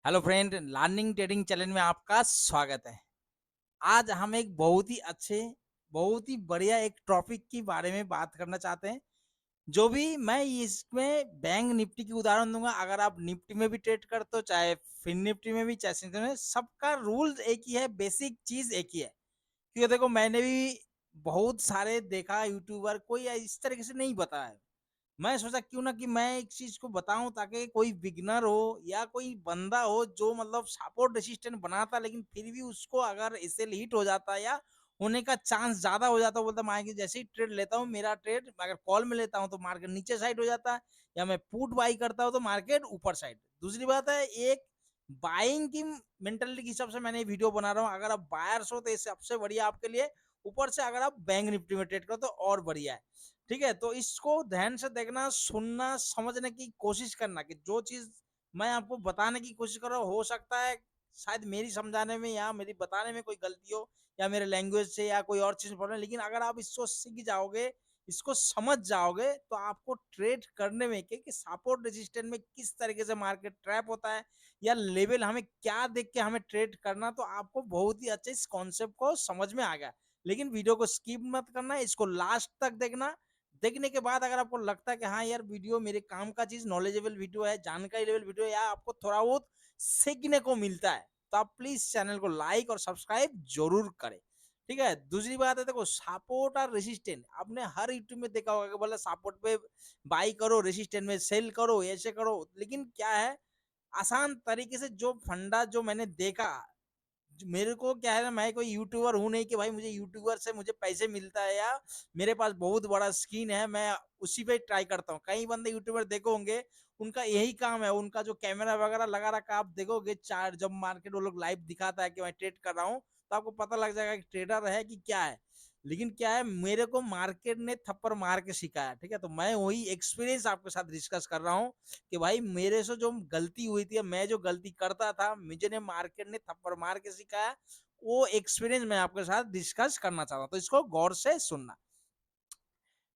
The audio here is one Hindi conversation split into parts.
Hello friend, learning trading channel में आपका स्वागत है। आज हम एक बहुत ही अच्छे, बहुत ही बढ़िया एक टॉपिक के बारे में बात करना चाहते हैं। जो भी मैं इसमें बैंक निफ्टी की उदाहरण दूंगा। अगर आप निफ्टी में भी ट्रेड करते हो, चाहे फिन निफ्टी में भी, चाहे सेंसेक्स में, सबका रूल्स एक ही है, बेसिक चीज एक ही है। क्योंकि देखो, मैंने भी बहुत सारे देखा यूट्यूबर, कोई इस तरीके से नहीं बताया। मैं सोचा क्यों ना कि मैं एक चीज को बताऊं, ताकि कोई बिगनर हो या कोई बंदा हो जो मतलब सपोर्ट रेसिस्टेंट बनाता, लेकिन फिर भी उसको अगर इससे हिट हो जाता है या होने का चांस ज्यादा हो जाता है, बोलता मैं कि जैसे ही ट्रेड लेता हूँ, मेरा ट्रेड अगर कॉल में लेता हूँ तो मार्केट नीचे साइड हो जाता है, या मैं पुट बाई करता हूँ तो मार्केट ऊपर साइड। दूसरी बात है, एक बाइंग की मेंटेलिटी के हिसाब से मैंने वीडियो बना रहा हूँ। अगर आप बायर्स हो तो ये सबसे बढ़िया आपके लिए। ऊपर से अगर आप बैंक निफ्टी में ट्रेड करो तो और बढ़िया है। ठीक है, तो इसको ध्यान से देखना, सुनना, समझने की कोशिश करना कि जो चीज मैं आपको बताने की कोशिश कर रहा हूँ, हो सकता है शायद मेरी समझाने में या मेरी बताने में कोई गलती हो, या मेरे लैंग्वेज से या कोई और चीज प्रॉब्लम। लेकिन अगर आप इसको सीख जाओगे, इसको समझ जाओगे, तो आपको ट्रेड करने में कि सपोर्ट रेजिस्टेंस में किस तरीके से मार्केट ट्रैप होता है, या लेवल हमें क्या देख के हमें ट्रेड करना, तो आपको बहुत ही अच्छे इस कॉन्सेप्ट को समझ में आ गया। लेकिन वीडियो को स्किप मत करना, इसको लास्ट तक देखना। देखने के बाद अगर आपको लगता है कि हाँ यार, वीडियो मेरे काम का चीज, नॉलेजेबल वीडियो है, जानकारी लेवल वीडियो है, या आपको थोड़ा बहुत सीखने को मिलता है, तो आप प्लीज चैनल को लाइक और सब्सक्राइब जरूर करें। ठीक है, दूसरी बात है, देखो सपोर्ट और रेसिस्टेंट आपने हर यूट्यूब में देखा होगा कि बोला सपोर्ट पे बाई करो, रेसिस्टेंट में सेल करो, ऐसे करो। लेकिन क्या है, आसान तरीके से जो फंडा जो मैंने देखा, मेरे को क्या है ना, मैं कोई यूट्यूबर हूं नहीं कि भाई मुझे यूट्यूबर से मुझे पैसे मिलता है, या मेरे पास बहुत बड़ा स्क्रीन है मैं उसी पे ट्राई करता हूँ। कई बंदे यूट्यूबर देखो होंगे, उनका यही काम है, उनका जो कैमरा वगैरह लगा रखा, आप देखोगे चार जब मार्केट वो लोग लाइव दिखाता है कि मैं ट्रेड कर रहा हूँ, तो आपको पता लग जाएगा कि ट्रेडर है कि क्या है। लेकिन क्या है, मेरे को मार्केट ने थप्पड़ मार के सिखाया। ठीक है, तो मैं वही एक्सपीरियंस आपके साथ डिस्कस कर रहा हूँ कि भाई मेरे से जो गलती हुई थी, मैं जो गलती करता था, मुझे ने मार्केट ने थप्पड़ मार के सिखाया। वो एक्सपीरियंस मैं आपके साथ डिस्कस करना चाहता हूँ, तो इसको गौर से सुनना।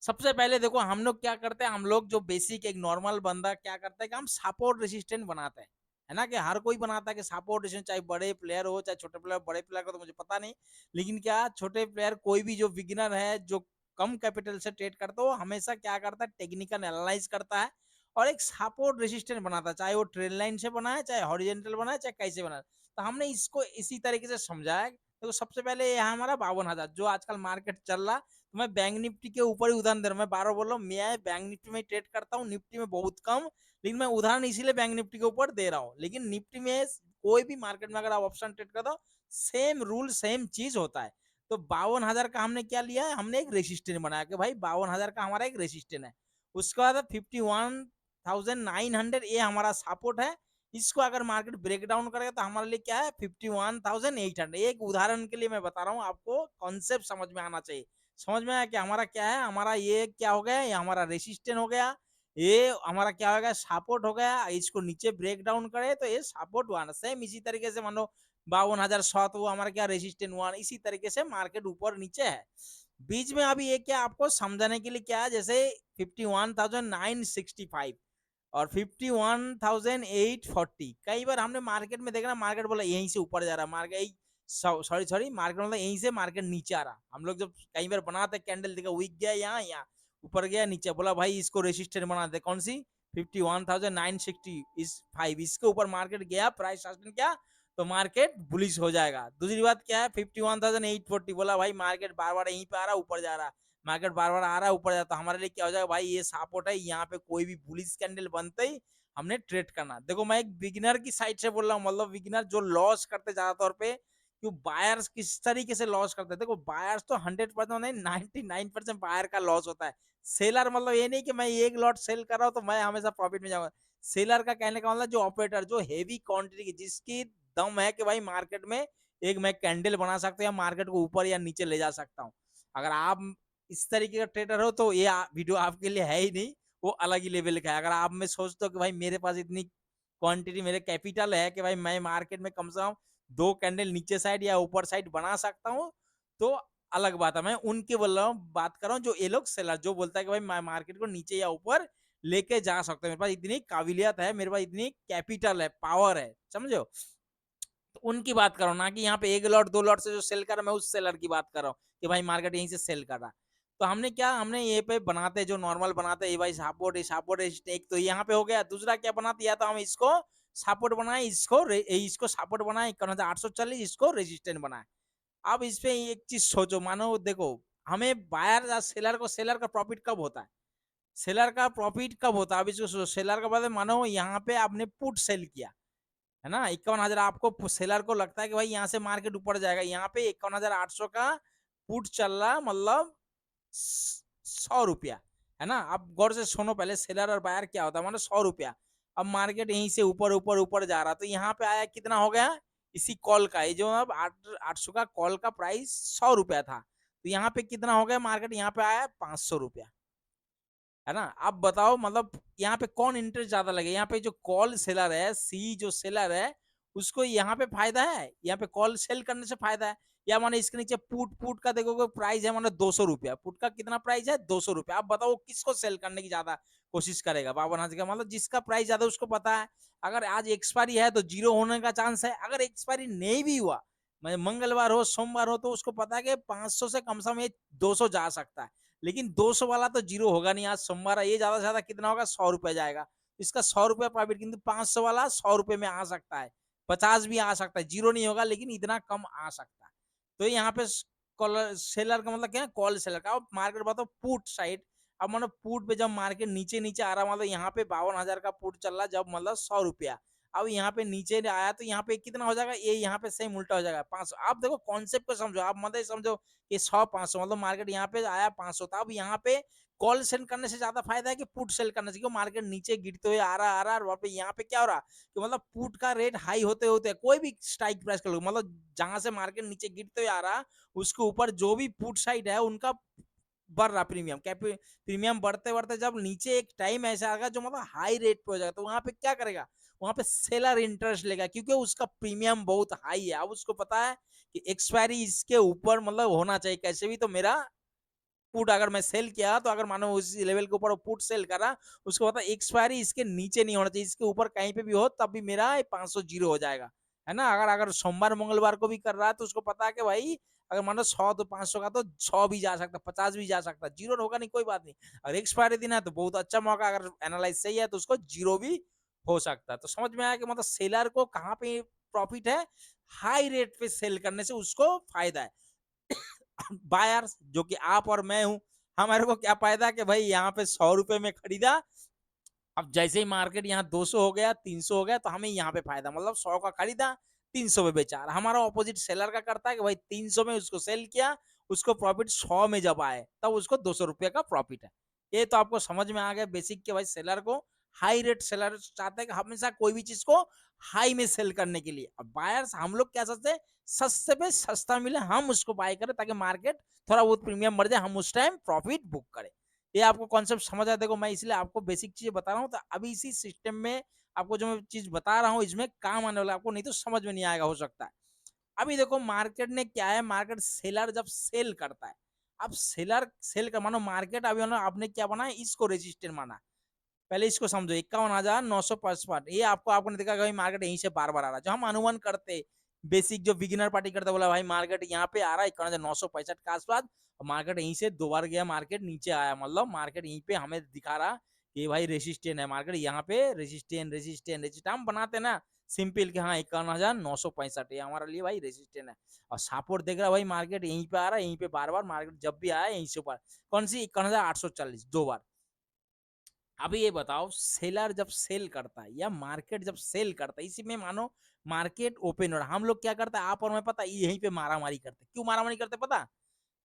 सबसे पहले देखो, हम लोग क्या करते हैं, हम लोग जो बेसिक एक नॉर्मल बंदा क्या करता है कि हम सपोर्ट रेसिस्टेंट बनाते हैं। है ना, कि हर कोई बनाता है कि सपोर्ट रेसिस्टेंट, चाहे बड़े प्लेयर हो चाहे छोटे प्लेयर। बड़े प्लेयर का तो मुझे पता नहीं, लेकिन क्या छोटे प्लेयर कोई भी जो बिगिनर है, जो कम कैपिटल से ट्रेड करता है, वो हमेशा क्या करता है, टेक्निकल एनालाइज करता है और एक सपोर्ट रेसिस्टेंट बनाता है, चाहे वो ट्रेड लाइन से बनाए, चाहे हॉरिजेंटल बनाए, चाहे कैसे बनाए। तो हमने इसको इसी तरीके से समझाया। तो सबसे पहले ये हमारा 52,000 जो आजकल मार्केट चल रहा। तो मैं बैंक निफ्टी के ऊपर ही उदाहरण दे रहा हूँ। मैं बार बार बोल रहा हूँ, मैं बैंक निफ्टी में ट्रेड करता हूँ, निफ्टी में बहुत कम। लेकिन मैं उदाहरण इसीलिए बैंक निफ्टी के ऊपर दे रहा हूँ। लेकिन निफ्टी में कोई भी मार्केट में अगर आप ऑप्शन ट्रेड करते हो, सेम रूल सेम चीज होता है। तो 52,000 का हमने क्या लिया है, हमने एक रेसिस्टेंट बनाया कि भाई 52,000 का हमारा एक रेसिस्टेंट है। उसके बाद 51,900 ये हमारा सपोर्ट है। इसको अगर मार्केट ब्रेक डाउन करेगा तो हमारे लिए क्या है, 51,800। एक उदाहरण के लिए मैं बता रहा हूँ, आपको कॉन्सेप्ट समझ में आना चाहिए। समझ में आया कि हमारा क्या है, हमारा ये क्या हो गया, ये हमारा रेसिस्टेंट हो गया, ये हमारा क्या हो गया, सपोर्ट हो गया। इसको नीचे ब्रेक डाउन करे तो ये सपोर्ट हुआ ना। सेम इसी तरीके से मान लो 52,100 तो वो हमारा क्या, रेसिस्टेंट हुआ ना। इसी तरीके से मार्केट ऊपर नीचे है। बीच में अभी ये क्या आपको समझाने के लिए क्या है, जैसे 51,965 और 51,840। कई बार हमने मार्केट में देखा ना, मार्केट बोला यहीं से ऊपर जा रहा, मार्केट सॉरी सॉरी मार्केट मतलब यहीं से मार्केट नीचे आ रहा। हम लोग जब कई बार बनाते कैंडल देखा, वीक गया यहाँ यहाँ, ऊपर गया नीचे, बोला भाई इसको रेसिस्टेंट बना दे। कौन सी, 51,965, इसके ऊपर मार्केट गया, प्राइस सस्टेन किया, तो मार्केट बुलिश हो जाएगा। दूसरी बात क्या है, 51,840, बोला भाई मार्केट बार बार यहीं पे आ रहा, ऊपर जा रहा, मार्केट बार बार आ रहा है, ऊपर जाता, तो हमारे लिए क्या हो जाएगा, भाई ये सपोर्ट है, यहाँ पे कोई भी बुलिश कैंडल बनते ही हमने ट्रेड करना। देखो मैं एक बिगिनर की साइड से बोल रहा हूँ, मतलब बिगिनर जो लॉस करते ज्यादा तौर पे। क्यों बायर्स किस तरीके से लॉस करते हैं, देखो बायर्स तो 100% नहीं, 99% बायर का लॉस होता है। सेलर मतलब ये नहीं कि मैं एक लॉट सेल कर रहा हूँ तो मैं हमेशा प्रॉफिट में जाऊंगा। सेलर का कहने का मतलब जो ऑपरेटर, जो हेवी क्वांटिटी की, जिसकी दम है कि भाई मार्केट में एक मैं कैंडल बना सकता हूँ या मार्केट को ऊपर या नीचे ले जा सकता हूँ। अगर आप इस तरीके का ट्रेडर हो तो ये वीडियो आपके लिए है ही नहीं। वो अलग ही लेवल का है। अगर आप में सोचते हो कि भाई मेरे पास इतनी क्वांटिटी, मेरे कैपिटल है कि भाई मैं मार्केट में कम से कम दो कैंडल नीचे साइड या ऊपर साइड बना सकता हूँ, तो अलग बात है। मैं उनके बोल रहा हूँ, बात कर रहा हूँ जो ये लोग सेलर जो बोलता है कि भाई मैं मार्केट को नीचे या ऊपर लेके जा सकते हो, मेरे पास इतनी काबिलियत है, मेरे पास इतनी कैपिटल है, पावर है, समझो। तो उनकी बात कर रहा हूँ, ना कि यहाँ पे 1 लॉट 2 लॉट से जो सेल कर रहा है, मैं उस सेलर की बात कर रहा हूँ कि भाई मार्केट यहीं से सेल कर रहा है। तो हमने क्या, हमने ये पे बनाते जो नॉर्मल बनाते ये भाई सपोर्ट एक तो यहाँ पे हो गया, दूसरा क्या बनाते, या तो हम इसको सपोर्ट बनाए, इसको सपोर्ट बनाए 51,840, इसको रेजिस्टेंट बनाए। अब इस पे एक चीज सोचो, मानो देखो, हमें बायर या सेलर का प्रॉफिट कब होता है, सेलर का प्रॉफिट कब होता है, अब इसको सेलर का मतलब मानो यहाँ पे आपने पुट सेल किया है ना, 51,000, आपको सेलर को लगता है कि भाई यहाँ से मार्केट ऊपर जाएगा, यहाँ पे 51,800 का पुट चल रहा, मतलब 100 रुपया, है ना। अब गौर से सुनो, पहले सेलर और बायर क्या होता है, मतलब 100 रुपया। अब मार्केट यहीं से ऊपर ऊपर ऊपर जा रहा, तो यहाँ पे आया कितना हो गया, इसी कॉल का, ये जो अब 800 का कॉल का प्राइस 100 रुपया था, तो यहाँ पे कितना हो गया, मार्केट यहाँ पे आया 500 रुपया, है ना। अब बताओ, मतलब यहाँ पे कौन इंटरेस्ट ज्यादा लगे, यहाँ पे जो कॉल सेलर है, सी जो सेलर है, उसको यहाँ पे फायदा है, यहाँ पे कॉल सेल करने से फायदा है। या माने इसके नीचे पुट पुट का देखोगे प्राइस है, माने 200 रुपया, पुट का कितना प्राइस है, 200 रुपया। अब बताओ किसको सेल करने की ज्यादा कोशिश करेगा, 52,000 का, मतलब जिसका प्राइस ज्यादा उसको पता है, अगर आज एक्सपायरी है तो जीरो होने का चांस है, अगर एक्सपायरी नहीं भी हुआ, मंगलवार हो सोमवार हो, तो उसको पता है कि 500 से कम से कम 200 जा सकता है, लेकिन 200 वाला तो जीरो होगा नहीं, आज सोमवार है, ये ज्यादा से ज्यादा कितना होगा, 100 रुपया जाएगा, इसका 100 रुपया प्रॉफिट, किंतु 500 वाला 100 रुपये में आ सकता है, 50 भी आ सकता है, जीरो नहीं होगा, लेकिन इतना कम आ सकता है। तो यहाँ पे कॉलर सेलर का मतलब क्या है, कॉल सेलर का। अब मार्केट बात पुट साइड, अब मतलब पुट पे जब मार्केट नीचे नीचे आ रहा, मतलब यहाँ पे 52,000 का पुट चल रहा, जब मतलब 100 रुपया, अब यहाँ पे नीचे आया, तो यहाँ पे कितना हो जाएगा, ये यहाँ पे सेम उल्टा हो जाएगा 500। आप देखो कॉन्सेप्ट को समझो, आप मतलब समझो कि 100 500, मतलब मार्केट यहाँ पे आया 500 था, अब यहाँ पे कॉल सेल करने से ज्यादा फायदा है कि पुट सेल करने से, क्यों मार्केट नीचे गिरते हुए आ रहा, और वहाँ पे यहाँ पे क्या हो रहा, कि मतलब पुट का रेट हाई होते होते कोई भी स्ट्राइक प्राइस कर लो, मतलब जहां से मार्केट नीचे गिरते हुए आ रहा, उसके ऊपर जो भी पुट साइड है उनका बढ़ रहा प्रीमियम, क्या प्रीमियम बढ़ते बढ़ते जब नीचे एक टाइम ऐसा आएगा जो मतलब हाई रेट पे हो जाएगा, तो वहां पे क्या करेगा, वहां पे सेलर इंटरेस्ट लेगा, क्योंकि उसका प्रीमियम बहुत हाई है। अब उसको पता है कि एक्सपायरी इसके ऊपर मतलब होना चाहिए, कैसे भी तो मेरा पुट अगर मैं सेल किया, तो अगर मानो उस लेवल के ऊपर पुट सेल करा, उसको पता एक्सपायरी इसके नीचे नहीं होना चाहिए, इसके ऊपर कहीं पे भी हो तब भी मेरा 500 जीरो हो जाएगा, है ना। अगर अगर सोमवार मंगलवार को भी कर रहा है, तो उसको पता है कि भाई अगर मानो 100 तो 500 का, तो 100 भी जा सकता, 50 भी जा सकता, जीरो होगा नहीं, कोई बात नहीं। अगर एक्सपायरी दिन है तो बहुत अच्छा मौका, अगर एनालाइज सही है तो उसको जीरो भी हो सकता है। तो समझ में आया कि मतलब सेलर को कहाँ पे प्रॉफिट है, हाई रेट पे सेल करने से उसको फायदा है। बायर्स जो कि आप और मैं हूं, हमारे को क्या फायदा कि भाई यहाँ पे 100 रुपए में खरीदा, अब जैसे ही मार्केट यहाँ 200 हो गया 300 हो गया, तो हमें यहाँ पे फायदा, मतलब 100 का खरीदा 300 में बेचा। हमारा ऑपोजिट सेलर का करता है कि भाई 300 में उसको सेल किया, उसको प्रॉफिट 100 में जब आए तब उसको 200 रुपये का प्रॉफिट है। ये तो आपको समझ में आ गया बेसिक के, भाई सेलर को हाई रेट, सेलर चाहते हैं कि हमेशा कोई भी चीज को हाई में सेल करने के लिए। अब बायर्स हम लोग क्या सोचते हैं, सस्ते पे सस्ता मिले हम उसको बाय करें, ताकि मार्केट थोड़ा बहुत प्रीमियम बढ़ जाए, हम उस टाइम प्रॉफिट बुक करें। ये आपको कॉन्सेप्ट समझ आया, देखो मैं इसलिए आपको बेसिक चीजें बता रहा हूँ, तो अभी इसी सिस्टम में आपको जो मैं चीज बता रहा हूँ इसमें काम आने वाला, आपको नहीं तो समझ में नहीं आएगा, हो सकता है। अभी देखो मार्केट ने क्या है, मार्केट सेलर जब सेल करता है, अब सेलर सेल कर, मानो मार्केट अभी आपने क्या बना, इसको रेजिस्टेंट माना, पहले इसको समझो, 51,955, ये आपको आपने देखा भाई मार्केट यहीं से बार बार आ रहा है, जो हम अनुमान करते बेसिक जो बिगिनर पार्टी करता, बोला भाई मार्केट यहाँ पे आ रहा है 51,965 के आसपास, और मार्केट यहीं से 2 बार गया, मार्केट नीचे आया, मतलब मार्केट यहीं पे हमें दिखा रहा कि भाई रेसिस्टेंट है, मार्केट यहाँ पे रेसिस्टेंट रेसिस्टेंट रेसिस्टेंट हम बनाते ना सिंपल कि हाँ 51,965 ये हमारे लिए भाई रेसिस्टेंट है, और सपोर्ट देख रहा है भाई मार्केट यहीं पे आ रहा है, यहीं पे बार बार मार्केट जब भी आया यहीं से ऊपर, कौन सी 51,840 2 बार। अभी ये बताओ सेलर जब सेल करता है या मार्केट जब सेल करता है, इसी में मानो मार्केट ओपन हो रहा है, हम लोग क्या करते हैं, आप और मैं पता यहीं पे मारामारी करते, क्यों मारामारी करते पता,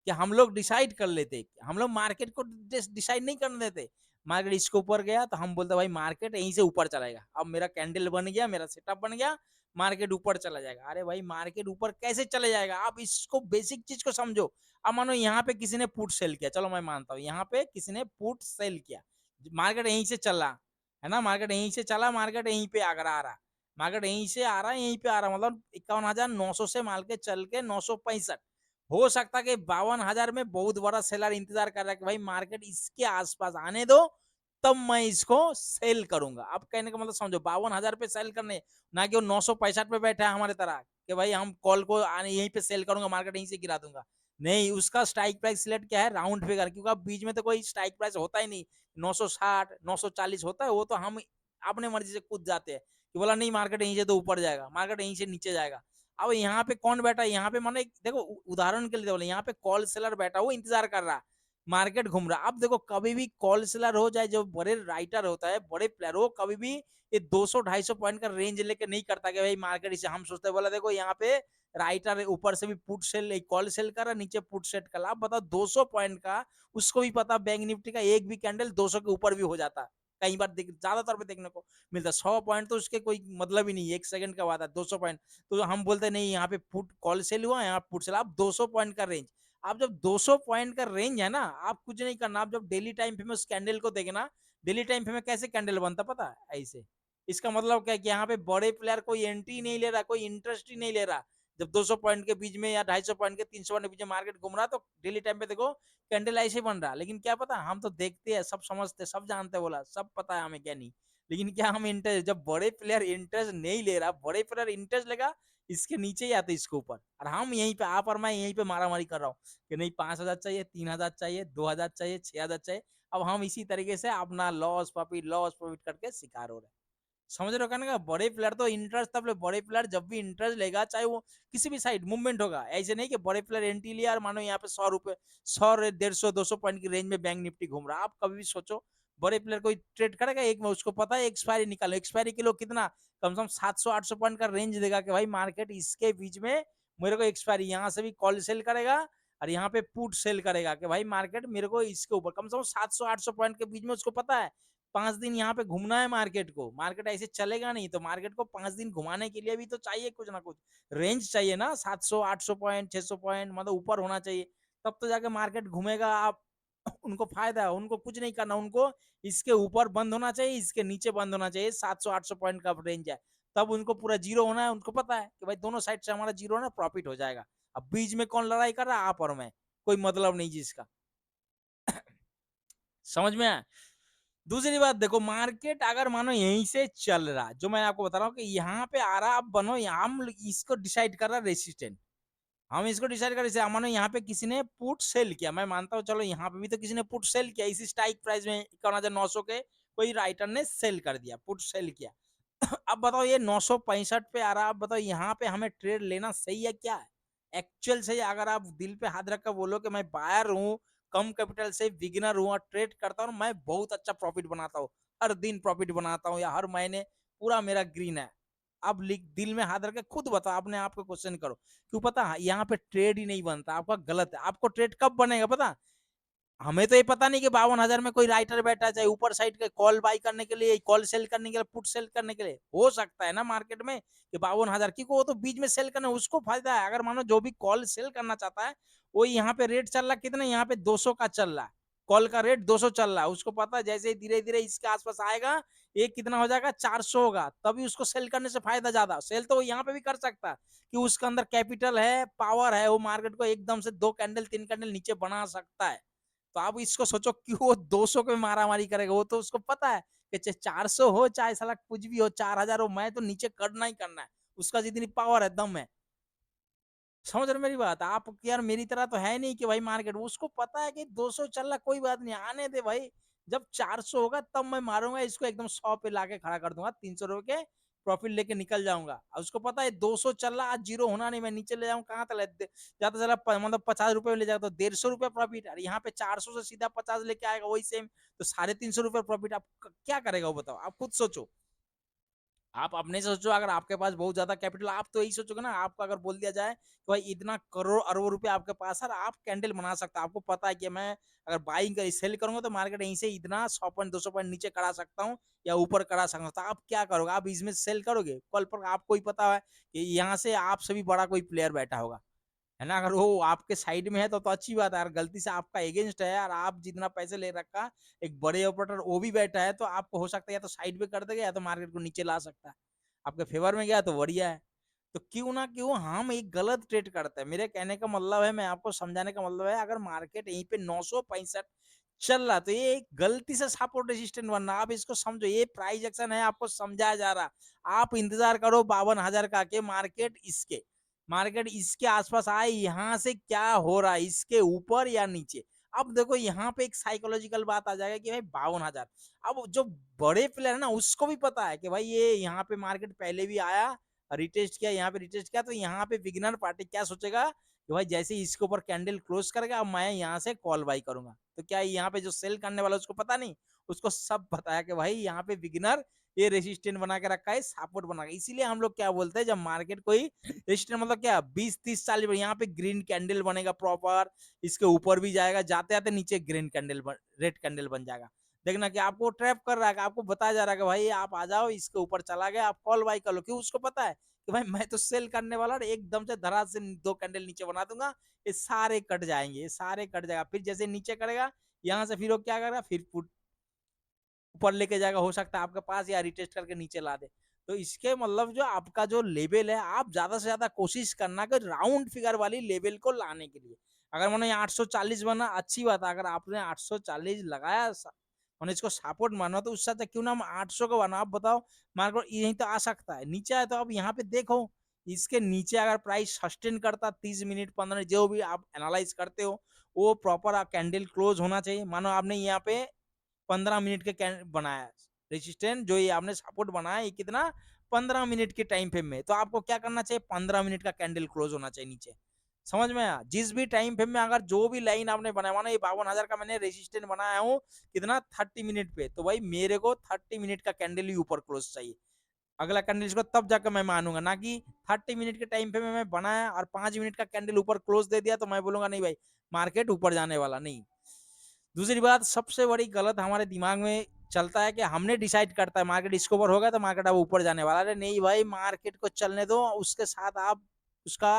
कि हम लोग डिसाइड कर लेते, हम लोग मार्केट को डिसाइड नहीं करने देते। मार्केट इसके ऊपर गया तो हम बोलते भाई मार्केट यहीं से ऊपर चलाएगा, अब मेरा कैंडल बन गया, मेरा सेटअप बन गया, मार्केट ऊपर चला जाएगा। अरे भाई मार्केट ऊपर कैसे चले जाएगा, आप इसको बेसिक चीज को समझो। अब मानो यहाँ पे किसी ने पुट सेल किया, चलो मैं मानता हूँ यहाँ पे किसी ने पुट सेल किया, मार्केट यहीं से चला, है ना, मार्केट यहीं से चला, मार्केट यहीं पे आकर आ रहा, मार्केट यहीं से आ रहा है, यहीं पे आ रहा, मतलब 51,900 से माल के चल के 965, हो सकता है कि 52,000 में बहुत बड़ा सेलर इंतजार कर रहा है कि भाई मार्केट इसके आसपास आने दो, तब मैं इसको सेल करूंगा। अब कहने का मतलब समझो, 52,000 पे सेल करने, ना कि वो 965 पे बैठा है हमारे तरह कि भाई हम कॉल को आने यहीं पे सेल करूंगा, मार्केट यहीं से गिरा दूंगा। नहीं, उसका स्ट्राइक प्राइस सिलेक्ट क्या है, राउंड फिगर, क्योंकि अब बीच में तो कोई स्ट्राइक प्राइस होता ही नहीं। 960 940 होता है, वो तो हम अपने मर्जी से कूद जाते हैं कि बोला नहीं मार्केट यहीं से तो ऊपर जाएगा, मार्केट यहीं से नीचे जाएगा। अब यहाँ पे कौन बैठा है, यहाँ पे माने देखो उदाहरण के लिए बोले, यहाँ पे कॉल सेलर बैठा, वो इंतजार कर रहा है, मार्केट घूम रहा। अब देखो कभी भी कॉल सेलर हो जाए, जो बड़े राइटर होता है, बड़े प्लेयर हो, कभी भी ये 200-250 पॉइंट का रेंज लेके नहीं करता कि भाई मार्केट इसे, हम सोचते बोला देखो यहाँ पे राइटर ऊपर से भी पुट सेल कॉल सेल कर रहा, नीचे पुट सेट कर रहा। आप बताओ 200 पॉइंट का, उसको भी पता बैंक निफ्टी का एक भी कैंडल 200 के ऊपर भी हो जाता, कई बार ज्यादातर पे देखने को मिलता है। 100 पॉइंट तो उसके कोई मतलब ही नहीं, एक सेकंड का बात है। 200 पॉइंट तो हम बोलते नहीं, यहाँ पे पुट कॉल सेल हुआ, यहाँ पुट सेल। आप 200 पॉइंट का रेंज, आप जब 200 पॉइंट का रेंज है ना, आप कुछ नहीं करना, आप जब डेली टाइम फ्रेम में उस कैंडल को देखना, डेली टाइम फ्रेम में कैसे कैंडल बनता पता है, ऐसे। इसका मतलब क्या है कि यहाँ पे बड़े प्लेयर कोई एंट्री नहीं ले रहा, कोई इंटरेस्ट ही नहीं ले रहा। जब 200 पॉइंट के बीच में या 250 पॉइंट के 300 पॉइंट के बीच में मार्केट घूम रहा, तो डेली टाइम पे देखो कैंडल ऐसे बन रहा। लेकिन क्या पता, हम तो देखते हैं, सब समझते, सब जानते, बोला सब पता है हमें, क्या नहीं। लेकिन क्या हम इंटरेस्ट, जब बड़े प्लेयर इंटरेस्ट नहीं ले रहा, बड़े प्लेयर इंटरेस्ट लेगा इसके नीचे ही आते इसके ऊपर, और हम यहीं पे, आप और मैं यहीं पे मारा मारी कर रहा हूँ कि नहीं 5,000 चाहिए, 3,000 चाहिए, 2,000 चाहिए, 6,000 चाहिए। अब हम इसी तरीके से अपना लॉस प्रॉफिट करके शिकार हो रहे हैं। समझ रहे हो कहने का, बड़े प्लेयर तो इंटरेस्ट, तब बड़े प्लेयर जब भी इंटरेस्ट लेगा, चाहे वो किसी भी साइड मूवमेंट होगा, ऐसे नहीं कि बड़े प्लेयर एंट्री लिया और मानो यहाँ पे 100 रुपए, 100 150 200 पॉइंट की रेंज में बैंक निफ्टी घूम रहा। आप कभी भी सोचो, बड़े प्लेयर कोई ट्रेड करेगा एक में, उसको पता है एक्सपायरी निकालो, एक्सपायरी के लिए कितना, कम से कम 700 800 पॉइंट का रेंज देगा कि भाई मार्केट इसके बीच में मेरे को एक्सपायरी, यहाँ से भी कॉल सेल करेगा और यहाँ पे पुट सेल करेगा कि भाई मार्केट मेरे को इसके ऊपर, कम से कम 700 800 पॉइंट के बीच में उसको पता है 5 दिन यहाँ पे घूमना है मार्केट को। मार्केट ऐसे चलेगा नहीं, तो मार्केट को 5 दिन घुमाने के लिए भी तो चाहिए कुछ ना कुछ रेंज चाहिए ना, 700 800 पॉइंट 600 पॉइंट मतलब ऊपर होना चाहिए, तब तो जाके मार्केट घूमेगा। आप उनको फायदा है, उनको कुछ नहीं करना, उनको इसके ऊपर बंद होना चाहिए, इसके नीचे बंद होना चाहिए, 700 800 पॉइंट का रेंज है, तब उनको पूरा जीरो होना है। उनको पता है कि भाई दोनों साइड से हमारा जीरो होना, प्रॉफिट हो जाएगा। अब बीच में कौन लड़ाई कर रहा है, आप और मैं, कोई मतलब नहीं जिसका। समझ में आया। दूसरी बात देखो, मार्केट अगर मानो यहीं से चल रहा, जो मैं आपको बता रहा हूँ कि यहाँ पे आ रहा, अब बनो हम इसको डिसाइड कर रहा रेसिस्टेंट, हम इसको डिसाइड कर रहे, मानो यहाँ पे किसी ने पुट सेल किया, मैं मानता हूँ चलो यहाँ पे भी तो किसी ने पुट सेल किया, इसी स्ट्राइक प्राइस में 51,900 के कोई राइटर ने सेल कर दिया, पुट सेल किया। अब बताओ ये 965 पे आ रहा, अब बताओ यहाँ पे हमें ट्रेड लेना सही है क्या है, एक्चुअल सही। अगर आप दिल पे हाथ रख कर बोलो कि मैं बायर हूँ, कम कैपिटल से बिगिनर हूँ और ट्रेड करता हूँ, मैं बहुत अच्छा प्रॉफिट बनाता हूँ, हर दिन प्रॉफिट बनाता हूँ, या हर महीने पूरा मेरा ग्रीन है। अब दिल में हाथ रख के खुद बताओ, अपने आप को क्वेश्चन करो, क्यों पता यहाँ पे ट्रेड ही नहीं बनता, आपका गलत है। आपको ट्रेड कब बनेगा पता, हमें तो ये पता नहीं कि 52,000 में कोई राइटर बैठा है, चाहे ऊपर साइड के कॉल बाई करने के लिए, कॉल सेल करने के लिए, पुट सेल करने के लिए, हो सकता है ना मार्केट में कि 52,000 की को तो बीच में सेल करना, उसको फायदा है। अगर मानो जो भी कॉल सेल करना चाहता है, वो यहाँ पे रेट चल रहा कितना, यहाँ पे 200 का चल रहा है, कॉल का रेट 200 चल रहा है, उसको पता है जैसे धीरे धीरे इसके आसपास आएगा, एक कितना हो जाएगा 400 होगा, तभी उसको सेल करने से फायदा ज्यादा। सेल तो वो यहाँ पे भी कर सकता है कि उसके अंदर कैपिटल है, पावर है, वो मार्केट को एकदम से 2 कैंडल 3 कैंडल नीचे बना सकता है। तो आप इसको सोचो कि वो 200 के मारामारी करेगा, वो तो उसको पता है कि चाहे 400 हो, चाहे साला कुछ भी हो, 4,000 हो, मैं तो नीचे करना ही करना है, उसका जितनी पावर है, दम है। समझ रहे हो मेरी बात, आप यार मेरी तरह तो है नहीं कि भाई मार्केट, उसको पता है कि 200 चल रहा, कोई बात नहीं, आने दे भाई, जब 400 होगा तब मैं मारूंगा इसको, एकदम 100 पे लाके खड़ा कर दूंगा, 300 रुपए के प्रॉफिट लेके निकल जाऊंगा। और उसको पता है 200 चल रहा, आज जीरो होना नहीं, मैं नीचे ले जाऊँ कहाँ तक, ज्यादा चला मतलब 50 रुपए ले जाएगा तो 150 रुपए प्रॉफिट, और यहाँ पे 400 से सीधा 50 लेके आएगा वही सेम, तो 350 रुपए प्रॉफिट। आप क्या करेगा वो बताओ, आप खुद सोचो। आप अपने से सोचो, अगर आपके पास बहुत ज्यादा कैपिटल, आप तो यही सोचोगे ना, आपको अगर बोल दिया जाए कि भाई इतना करोड़ अरबों रुपए आपके पास है, आप कैंडल बना सकते हो, आपको पता है कि मैं अगर बाइंग कर सेल करूंगा तो मार्केट यहीं से इतना 100 पॉइंट 200 पॉइंट नीचे करा सकता हूँ या ऊपर करा सकता हूँ, तो आप क्या करोगे, आप इसमें सेल करोगे, कल पर आपको ही पता है कि यहाँ से आपसे भी बड़ा कोई प्लेयर बैठा होगा, है ना, अगर वो आपके साइड में है तो अच्छी बात है, यार गलती से आपका एगेंस्ट है यार, आप जितना पैसे ले रखा, एक बड़े ऑपरेटर वो भी बैठा है, तो आपको हो सकता है या तो साइड पे कर देगा या तो मार्केट को नीचे ला सकता है, आपके फेवर में गया तो बढ़िया है। तो क्यों ना क्यों हम एक गलत ट्रेड करते हैं, मेरे कहने का मतलब है, मैं आपको समझाने का मतलब है, अगर मार्केट यहीं पे 965 चल रहा, तो ये एक गलती से सपोर्ट रेजिस्टेंस बनना। आप इसको समझो, ये प्राइस एक्शन है, आपको समझाया जा रहा। आप इंतजार करो 52,000 का के मार्केट इसके आसपास आए, यहाँ से क्या हो रहा है, इसके ऊपर या नीचे। अब देखो यहाँ पे एक साइकोलॉजिकल बात आ जाएगा कि भाई 52,000। अब जो बड़े प्लेयर है ना, उसको भी पता है कि भाई ये यहाँ पे मार्केट पहले भी आया, रिटेस्ट किया, यहाँ पे रिटेस्ट किया, तो यहाँ पे बिगिनर पार्टी क्या सोचेगा कि भाई जैसे ही इसके ऊपर कैंडल क्लोज करेगा, अब मैं यहाँ से कॉल बाई करूंगा। तो क्या यहाँ पे जो सेल करने वाला उसको पता नहीं, उसको सब पता है कि भाई यहाँ पे बिगिनर ये रेजिस्टेंट बना के रखा है, सपोर्ट बना के। इसीलिए हम लोग क्या बोलते हैं, जब मार्केट कोई रेजिस्टेंट मतलब क्या 20 30 40, यहाँ पे ग्रीन कैंडल बनेगा प्रॉपर, इसके ऊपर भी जाएगा, जाते जाते नीचे ग्रीन कैंडल रेड कैंडल बन जाएगा। देखना कि आपको ट्रैप कर रहा है, आपको बताया जा रहा है कि भाई आप आ जाओ, इसके ऊपर चला गया, आप कॉल बाई कर लो। क्यों? उसको पता है कि भाई मैं तो सेल करने वाला, एकदम से धरा से 2 कैंडल नीचे बना दूंगा, ये सारे कट जाएंगे, ये सारे कट जाएगा। फिर जैसे नीचे करेगा, यहाँ से फिर वो क्या करेगा, फिर ऊपर लेके जाएगा, हो सकता है आपके पास, या रिटेस्ट करके नीचे ला दे। तो इसके मतलब जो आपका जो लेवल है, आप ज्यादा से ज्यादा कोशिश करना कि राउंड फिगर वाली लेवल को लाने के लिए। अगर मैंने 840 बना, अच्छी बात है। अगर आपने 840 लगाया, मैंने इसको सपोर्ट माना, तो उससे क्यों ना हम 800 को बना। आप बताओ, मार्केट यहीं तो आ सकता है, नीचे है तो अब यहाँ पे देखो, इसके नीचे अगर प्राइस सस्टेन करता 30 मिनट 15 जो भी आप एनालाइज करते हो, वो प्रॉपर कैंडल क्लोज होना चाहिए। मानो आपने यहाँ पे 15 मिनट के बनाया रेजिस्टेंस, जो ये आपने सपोर्ट बनाया, ये कितना 15 मिनट के टाइम फ्रेम में। तो आपको क्या करना चाहिए, 15 मिनट का कैंडल क्लोज होना चाहिए नीचे। समझ में आया? जिस भी टाइम फ्रेम में अगर जो भी लाइन आपने बनाया ना, ये 52,000 का मैंने रेजिस्टेंस बनाया हूँ कितना 30 मिनट पे, तो भाई मेरे को 30 मिनट का कैंडल ही ऊपर क्लोज चाहिए। अगला कैंडल इसको तब जाकर मैं मानूंगा, ना कि 30 मिनट के टाइम पे मैं बनाया और 5 मिनट का कैंडल ऊपर क्लोज दे दिया तो मैं बोलूंगा नहीं भाई मार्केट ऊपर जाने वाला नहीं। दूसरी बात, सबसे बड़ी गलत हमारे दिमाग में चलता है कि हमने डिसाइड करता है मार्केट इसके ऊपर होगा तो मार्केट अब ऊपर जाने वाला। अरे नहीं भाई, मार्केट को चलने दो, उसके साथ आप उसका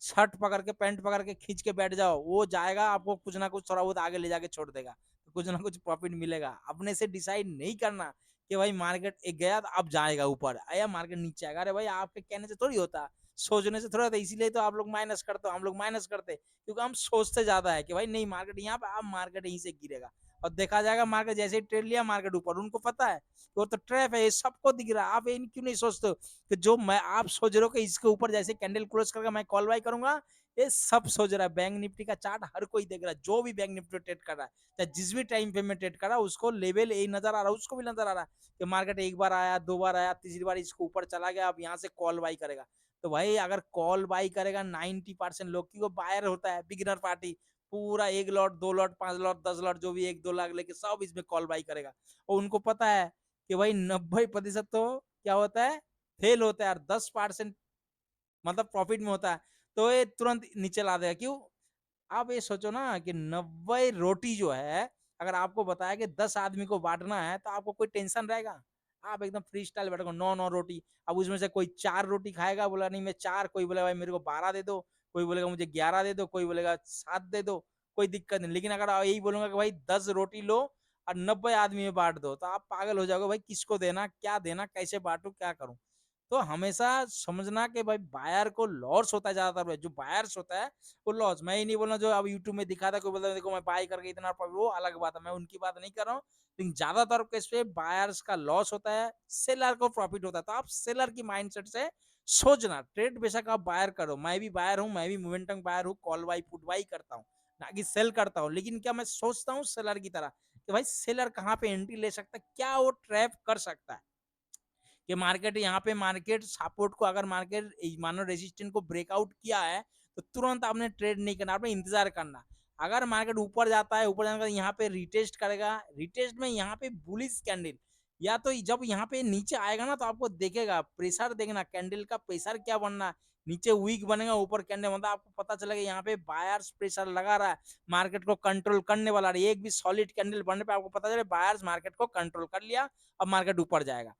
शर्ट पकड़ के, पैंट पकड़ के खींच के बैठ जाओ, वो जाएगा, आपको कुछ ना कुछ थोड़ा बहुत आगे ले जाके छोड़ देगा, तो कुछ ना कुछ प्रॉफिट मिलेगा। अपने से डिसाइड नहीं करना कि भाई मार्केट एक गया तो अब जाएगा ऊपर, या मार्केट नीचे आएगा। अरे भाई आपके कहने से थोड़ी होता, सोचने से थोड़ा होता। इसीलिए तो आप लोग माइनस करते हो, हम लोग माइनस करते, क्योंकि हम सोचते ज्यादा है कि भाई नहीं मार्केट यहाँ पे, अब मार्केट यहीं से गिरेगा और देखा जाएगा मार्केट जैसे ही ट्रेड लिया मार्केट ऊपर। उनको पता है वो तो ट्रैप है, ये सबको दिख रहा है। आप ये क्यों नहीं सोचते हो कि जो मैं आप सोच रहे हो कि इसके ऊपर जैसे कैंडल क्लोज करके मैं कॉल बाई करूंगा, ये सब सोच रहा है। बैंक निफ्टी का चार्ट हर कोई देख रहा है, जो भी बैंक निफ्टी ट्रेड कर रहा है, चाहे जिस भी टाइम फ्रेम में ट्रेड कर रहा है, उसको लेवल यही नजर आ रहा है, उसको भी नजर आ रहा है कि मार्केट एक बार आया, 2 बार आया, तीसरी बार इसको ऊपर चला गया, अब यहाँ से कॉल बाई करेगा। तो भाई अगर कॉल बाई करेगा 90% लोग, की वो बायर होता है, बिगिनर पार्टी, पूरा 1 लॉट 2 लॉट 5 लॉट 10 लॉट जो भी 1 2 लाख लेके सब इसमें कॉल बाई करेगा। और उनको पता है कि भाई 90% तो क्या होता है, फेल होता है, और 10% मतलब प्रॉफिट में होता है। तो ये तुरंत नीचे ला देगा। क्यों? आप ये सोचो ना कि 90 रोटी जो है, अगर आपको बताया कि 10 आदमी को बांटना है, तो आपको कोई टेंशन रहेगा? आप एकदम फ्री स्टाइल बैठोगे, 9 9 रोटी। अब उसमें से कोई 4 रोटी खाएगा, बोला नहीं मैं 4, कोई बोला भाई मेरे को 12 दे दो, कोई बोलेगा मुझे 11 दे दो, कोई बोलेगा 7 दे दो, कोई दिक्कत नहीं। लेकिन अगर आप यही बोलूंगा कि भाई 10 रोटी लो और 90 आदमी में बांट दो, तो आप पागल हो जाओगे, भाई किसको देना, क्या देना, कैसे बांटू, क्या करूं। तो हमेशा समझना कि भाई बायर को लॉस होता है ज्यादातर, जो बायर्स होता है वो लॉस। मैं ही नहीं बोलना जो अब यूट्यूब में दिखा था, कोई बोलता है देखो मैं बाय करके इतना, वो अलग बात है, मैं उनकी बात नहीं कर रहा हूँ। लेकिन ज्यादातर केस पे बायर्स का लॉस होता है, सेलर को प्रॉफिट होता है। तो आप सेलर की माइंडसेट से सोचना, ट्रेड बेशक आप बायर करो, मैं भी बायर हूँ, मैं भी मोमेंटम बायर हूँ, कॉल बाई पुट बाई करता हूँ, ना कि सेल करता हूँ। लेकिन क्या मैं सोचता हूँ सेलर की तरह कि भाई सेलर कहाँ पे एंट्री ले सकता है, क्या वो ट्रैप कर सकता है कि मार्केट यहाँ पे, मार्केट सपोर्ट को, अगर मार्केट मानो रेजिस्टेंस को ब्रेकआउट किया है, तो तुरंत आपने ट्रेड नहीं करना, आपने इंतजार करना। अगर मार्केट ऊपर जाता है, ऊपर जाने का यहाँ पे रिटेस्ट करेगा, रिटेस्ट में यहाँ पे बुलिश कैंडल, या तो जब यहाँ पे नीचे आएगा ना, तो आपको देखेगा प्रेशर, देखना कैंडल का प्रेशर क्या बनना है। नीचे वीक बनेगा, ऊपर कैंडल मतलब आपको पता चलेगा यहाँ पे बायर्स प्रेशर लगा रहा है, मार्केट को कंट्रोल करने वाला है। एक भी सॉलिड कैंडल बनने पे आपको पता चले बायर्स मार्केट को कंट्रोल कर लिया, अब मार्केट ऊपर जाएगा।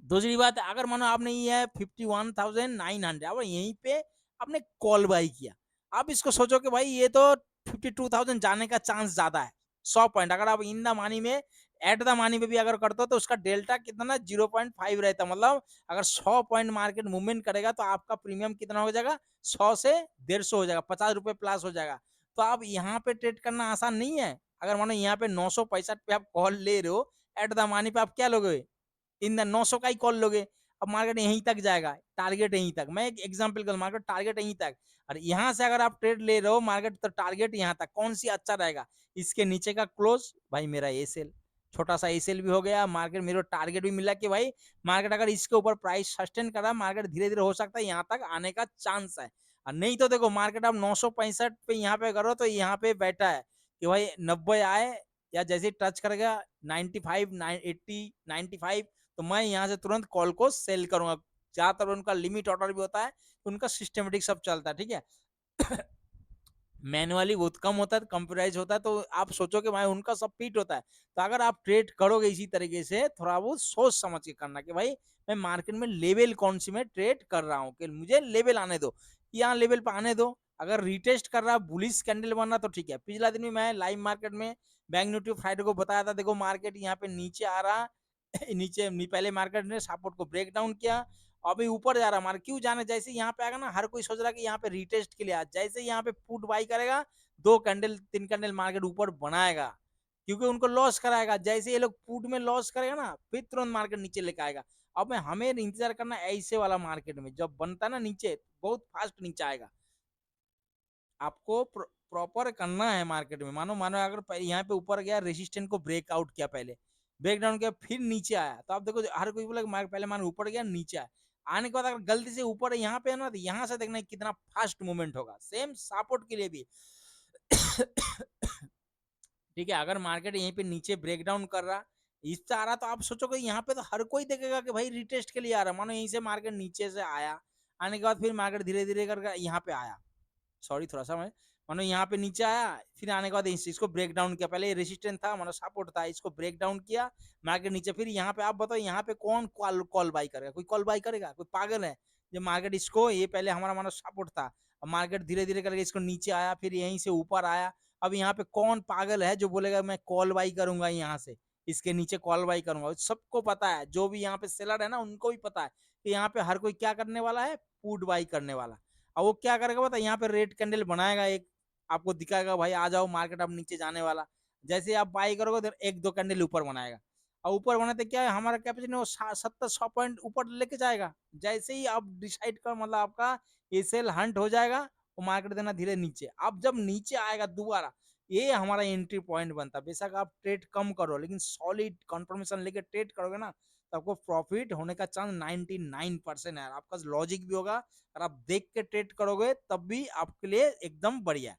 दूसरी बात, अगर मानो आपने ये 51,900, अब यहीं पे आपने कॉल बाई किया, आप इसको सोचो कि भाई ये तो 52,000 जाने का चांस ज्यादा है, 100 पॉइंट। अगर आप इन द मनी में, एट द मनी में भी अगर करते हो, तो उसका डेल्टा कितना 0.5 रहता है। मतलब अगर 100 पॉइंट मार्केट मूवमेंट करेगा, तो आपका प्रीमियम कितना हो जाएगा, 100 से 150 हो जाएगा, 50 रुपए प्लस हो जाएगा। तो आप यहाँ पे ट्रेड करना आसान नहीं है। अगर मानो यहाँ पे 965 पे आप कॉल ले रहे हो, एट द मनी पे आप क्या लोगे? इन द 900 का ही कॉल लोगे। अब मार्केट यहीं तक जाएगा, टारगेट यहीं तक। मैं एक एग्जांपल करूँ, मार्केट टारगेट यहीं तक, और यहाँ से अगर आप ट्रेड ले रहे हो मार्केट तो टारगेट यहाँ तक, कौन सी अच्छा रहेगा? इसके नीचे का क्लोज, भाई मेरा ए सेल, छोटा सा ए सेल भी हो गया, मार्केट मेरे टारगेट भी मिला कि भाई मार्केट अगर इसके ऊपर प्राइस सस्टेन कर रहा है, मार्केट धीरे धीरे हो सकता है यहाँ तक आने का चांस है। और नहीं तो देखो मार्केट अब 965 पे यहाँ पे करो तो यहाँ पे बैठा है कि भाई 90 आए, या जैसे टच कर गया 95 80 95, तो मैं यहाँ से तुरंत कॉल को सेल करूंगा। ज्यादातर उनका लिमिट ऑर्डर भी होता है, उनका सिस्टमेटिक सब चलता है, ठीक है। मैनुअली बहुत कम होता है, कंप्यूटराइज होता है, तो आप सोचो कि भाई उनका सब फिट होता है। तो अगर आप ट्रेड करोगे इसी तरीके से, थोड़ा बहुत सोच समझ के करना कि भाई मैं मार्केट में लेवल कौन सी में ट्रेड कर रहा हूँ, कि मुझे लेवल आने दो, यहाँ लेवल पे आने दो। अगर रिटेस्ट कर रहा बुलिश कैंडल बनना तो ठीक है। पिछला दिन भी मैं लाइव मार्केट में बैंक निफ्टी फ्राइडे को बताया था, देखो मार्केट यहाँ पे नीचे आ रहा नीचे पहले मार्केट ने सपोर्ट को ब्रेक डाउन किया, अभी ऊपर जा रहा मार्केट, क्यों जाने, जैसे यहाँ पे आएगा ना, हर कोई सोच रहा कि यहाँ पे रिटेस्ट के लिए आज, जैसे यहाँ पे पुट बाई करेगा, 2 कैंडल 3 कैंडल मार्केट ऊपर बनाएगा, क्योंकि उनको लॉस कराएगा। जैसे ये लोग पुट में लॉस करेगा ना, फिर तुरंत मार्केट नीचे लेके आएगा। अब मैं हमें इंतजार करना ऐसे वाला मार्केट में, जब बनता है ना नीचे, बहुत फास्ट नीचे आएगा। आपको प्रॉपर करना है मार्केट में। मानो मानो अगर यहाँ पे ऊपर गया, रेसिस्टेंट को ब्रेकआउट किया, पहले ब्रेक डाउन किया, फिर नीचे आया, तो आप देखो हर कोई बोला पहले मान ऊपर गया नीचे आया, आने के बाद अगर गलती से ऊपर यहाँ पे है ना, तो यहाँ से देखना कितना फास्ट मूवमेंट होगा। सेम सपोर्ट के लिए भी ठीक है। अगर मार्केट यहीं पे नीचे ब्रेक डाउन कर रहा, इससे आ रहा, तो आप सोचोगे यहाँ पे तो हर कोई देखेगा कि भाई रिटेस्ट के लिए आ रहा। मानो यहीं से मार्केट नीचे से आया, आने के बाद फिर मार्केट धीरे धीरे करके यहाँ पे आया, सॉरी थोड़ा सा मैं, मानो यहाँ पे नीचे आया, फिर आने के बाद इसको ब्रेक डाउन किया, पहले रेजिस्टेंस था, मानो सपोर्ट था, इसको ब्रेक डाउन किया, मार्केट नीचे, फिर यहाँ पे आप बताओ यहाँ पे कौन कॉल बाई करेगा? कोई कॉल बाई करेगा? कोई पागल है? जो मार्केट इसको, ये पहले हमारा मानो सपोर्ट था, अब मार्केट धीरे धीरे करके इसको नीचे आया, फिर यहीं से ऊपर आया, अब यहाँ पे कौन पागल है जो बोलेगा मैं कॉल बाई करूंगा यहाँ से, इसके नीचे कॉल बाई करूंगा? सबको पता है, जो भी यहाँ पे सेलर है ना, उनको भी पता है कि यहाँ पे हर कोई क्या करने वाला है, पुट बाई करने वाला। अब वो क्या करेगा पता, यहाँ पे रेड कैंडल बनाएगा एक, आपको दिखाएगा भाई आ जाओ मार्केट अब नीचे जाने वाला, जैसे आप बाई करोगे तो 1-2 कैंडल ऊपर बनाएगा, और ऊपर बनाते क्या है, हमारा कैपेसिटी वो 70-100 पॉइंट ऊपर लेके जाएगा। जैसे ही आप डिसाइड कर, मतलब आपका ये सेल हंट हो जाएगा, वो मार्केट देना धीरे नीचे, अब जब नीचे आएगा दोबारा, ये हमारा एंट्री पॉइंट बनता है। बेशक आप ट्रेड कम करो, लेकिन सॉलिड कंफर्मेशन लेके ट्रेड करोगे ना, तो आपको प्रॉफिट होने का चांस 99% है। आपका लॉजिक भी होगा, अगर आप देख के ट्रेड करोगे तब भी आपके लिए एकदम बढ़िया है।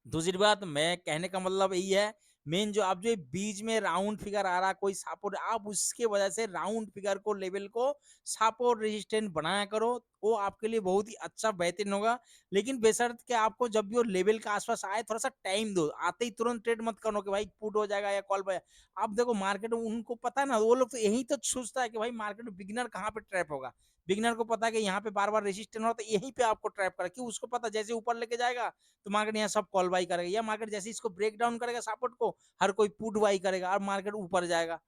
दूसरी बात मैं कहने का मतलब यही है, मेन जो आप जो बीच में राउंड फिगर आ रहा, कोई सपोर्ट, आप उसके वजह से राउंड फिगर को, लेवल को सपोर्ट रेजिस्टेंट बनाया करो, वो आपके लिए बहुत ही अच्छा बेहतरीन होगा। लेकिन बेशर्त कि आपको जब भी वो लेवल के आसपास आए, थोड़ा सा टाइम दो, आते ही तुरंत ट्रेड मत करो कि भाई पुट हो जाएगा या कॉल पे। आप देखो मार्केट में उनको पता है ना, वो लोग तो यही तो सोचता है कि भाई मार्केट में बिगिनर कहाँ पे ट्रैप होगा। बिगिनर को पता है कि यहाँ पे बार बार रेजिस्टेंट हो, तो यहीं पे आपको ट्रैप करा, क्यों? उसको पता जैसे ऊपर लेके जाएगा तो मार्केट यहाँ सब कॉल बाई करेगा, या मार्केट जैसे इसको ब्रेक डाउन करेगा सपोर्ट को, हर कोई पुट बाई करेगा और मार्केट ऊपर जाएगा।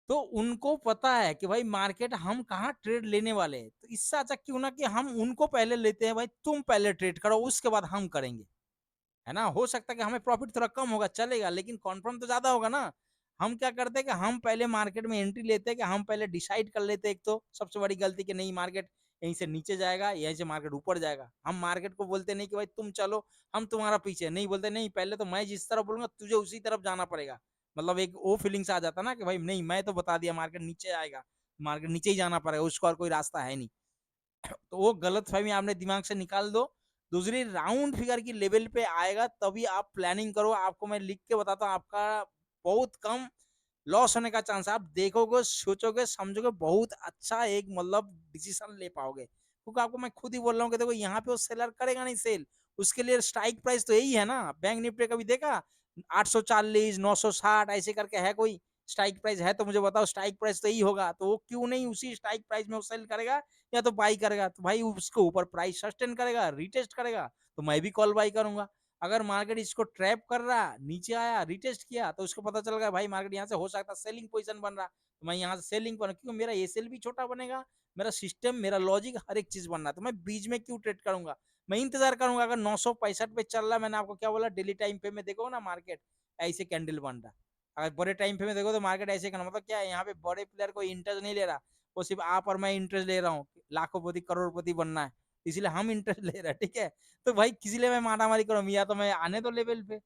तो उनको पता है कि भाई मार्केट हम कहाँ ट्रेड लेने वाले हैं, तो इससे अच्छा क्यों ना कि हम उनको पहले लेते हैं, भाई तुम पहले ट्रेड करो, उसके बाद हम करेंगे, है ना? हो सकता है कि हमें प्रॉफिट थोड़ा कम होगा, चलेगा, लेकिन कॉन्फर्म तो ज्यादा होगा ना। हम क्या करते हैं कि हम पहले मार्केट में एंट्री लेते हैं, कि हम पहले डिसाइड कर लेते हैं, एक तो सबसे बड़ी गलती कि नहीं मार्केट यहीं से नीचे जाएगा, यहीं से मार्केट ऊपर जाएगा। हम मार्केट को बोलते नहीं कि भाई तुम चलो, हम तुम्हारा पीछे नहीं बोलते, नहीं, पहले तो मैं जिस तरफ बोलूंगा तुझे उसी तरफ जाना पड़ेगा। मतलब एक वो फीलिंग्स आ जाता ना कि भाई नहीं, मैं तो बता दिया मार्केट नीचे आएगा, मार्केट नीचे ही जाना पड़ेगा, उसका और कोई रास्ता है नहीं। तो वो गलत फहमी आपने दिमाग से निकाल दो। दूसरी, राउंड फिगर की लेवल पे आएगा तभी आप प्लानिंग करो। आपको मैं लिख के बताता हूँ, आपका बहुत कम लॉस होने का चांस है। आप देखोगे, सोचोगे, समझोगे, बहुत अच्छा एक मतलब डिसीजन ले पाओगे, क्योंकि आपको मैं खुद ही बोल रहा हूँ कि देखो यहाँ पे वो सेलर करेगा नहीं सेल, उसके लिए स्ट्राइक प्राइस तो यही है ना। बैंक निफ्टी कभी देखा 840 960 ऐसे करके है कोई स्ट्राइक प्राइस? है तो मुझे बताओ, स्ट्राइक प्राइस तो यही होगा, तो वो क्यों नहीं उसी स्ट्राइक प्राइस में वो सेल करेगा या तो बाई करेगा? तो भाई उसके ऊपर प्राइस सस्टेन करेगा, रिटेस्ट करेगा, तो मैं भी कॉल बाई करूंगा। अगर मार्केट इसको ट्रैप कर रहा, नीचे आया, रिटेस्ट किया, तो उसको पता चल गया भाई मार्केट यहाँ से हो सकता है सेलिंग पोजीशन बन रहा, तो मैं यहाँ से सेलिंग पर, क्योंकि मेरा एसएल भी छोटा बनेगा, मेरा सिस्टम, मेरा लॉजिक, हर एक चीज बन रहा है, तो मैं बीच में क्यों ट्रेड करूंगा, मैं इंतजार करूंगा। अगर 965 पे चल रहा है, मैंने आपको क्या बोला, डेली टाइम पे में देखो ना मार्केट ऐसे कैंडल बन रहा, अगर बड़े टाइम पे में देखो तो मार्केट ऐसे करना, मतलब क्या है, यहाँ पे बड़े प्लेयर कोई इंटरेस्ट नहीं ले रहा, वो सिर्फ आप और मैं इंटरेस्ट ले रहा हूँ, लाखोंपति करोड़पति बनना है, इसलिए हम इंटरेस्ट ले रहे हैं, ठीक है। तो भाई किसी लिए मैं मारामारी करूँ, या तो मैं आने दो लेवल पे,